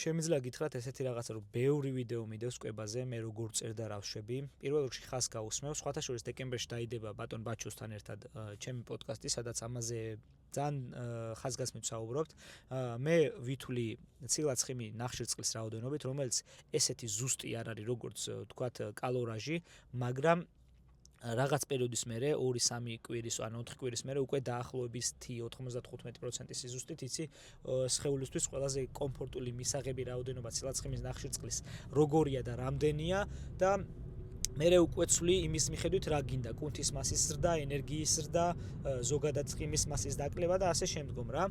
შემიძლია გითხრათ ესეთი რაღაცა, რომ ბევრი ვიდეო მიდევს კვებაზე, მე როგორ წერ და რავშვები. პირველ რიგში ხას გაუსმევ, სხვათა შორის დეკემბერში დაიდება ბატონ ბაჩოსთან ერთად ჩემი პოდკასტი, სადაც ამაზე ძალიან ხაზგასმით ვსაუბრობთ. მე ვითვლი ცილა-ცხიმი ნახშირწყლის რაოდენობით, რომელიც ესეთი ზუსტი არ არის, როგორც თქვათ კალორაჟი, მაგრამ რაღაც პერიოდის მერე 2-3 კვირის ან 4 კვირის მერე უკვე დაახლოების 10-95% სიზუსტით იცი სხეულისთვის ყველაზე კომფორტული მისაღები რაოდენობა ცილა-ცხიმის ნახშირწყლის როგორია და რამდენია და მერე უკვე ცვლი იმის მიხედვით რა გინდა, კუნთის მასის ზრდა, ენერგიის ზრდა, ზოგადად ცხიმის მასის დაკლება და ასე შემდგომ რა.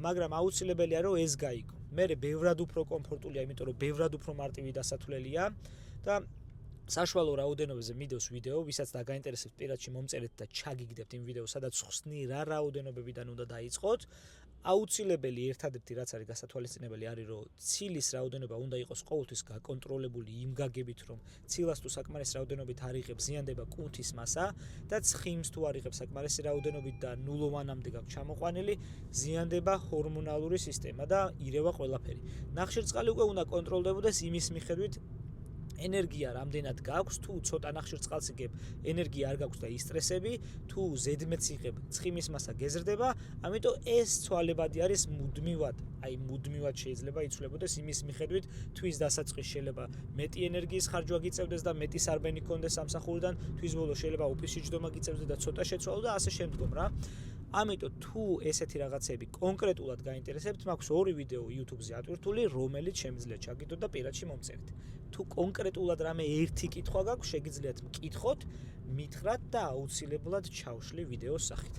მაგრამ აუცილებელია რომ ეს გაიგო. მერე ბევრად უფრო კომფორტულია, იმიტომ რომ ბევრად უფრო მარტივი დასათვლელია და საშუალო რაოდენობებზე მიდევს ვიდეო, ვისაც დაგაინტერესებთ პირადში მომწერეთ და ჩაგიგდებთ იმ ვიდეოს, სადაც ხსნი რა რაოდენობებიდან უნდა დაიწყოთ. აუცილებელი ერთადერთი რაც არის გასათვალისწინებელი არის, რომ ცილის რაოდენობა უნდა იყოს ყოველთვის გაკონტროლებული იმ გაგებით, რომ ცილას თუ საკმარისი რაოდენობით არ იღებს, ზიანდება კუნთის მასა და ცხიმს თუ არ იღებს საკმარისი რაოდენობით და ნულოვანამდე გაქვს ჩამოყვანილი, ზიანდება ჰორმონალური სისტემა და ირევა ყველაფერი. ნახშირწყალი უკვე უნდა კონტროლდებოდეს იმის მიხედვით, ენერგია რამდენად გაქვს, თუ ცოტა ნახშირწყალს იგებ, ენერგია არ გაქვს და ისტრესები, თუ ზედმეტს იღებ, ცხიმის მასა გეზრდება, ამიტომ ეს ცვალებადი არის მუდმივად შეიძლება იცვლებოდეს იმის მიხედვით, თვის დასაწყისში შეიძლება მეტი ენერგიის ხარჯვა გიწევდეს და მეტი სარბენი გქონდეს სამსახურიდან, თვის ბოლოს შეიძლება ოფისში ჯდომა გიწევდეს და ცოტა შეცვალო და ასე შემდგომ რა. ამიტომ თუ ესეთი რაღაცები კონკრეტულად გაინტერესებთ, მაქვს 2 ვიდეო YouTube-ზე ატვირთული, რომელიც შემიძლია ჩაგიდოთ და პირადში მომწერეთ. თუ კონკრეტულად რამე ერთი კითხვა გაქვს, შეგიძლიათ მკითხოთ, მითხრათ და აუცილებლად ჩავშლი ვიდეოს სახით.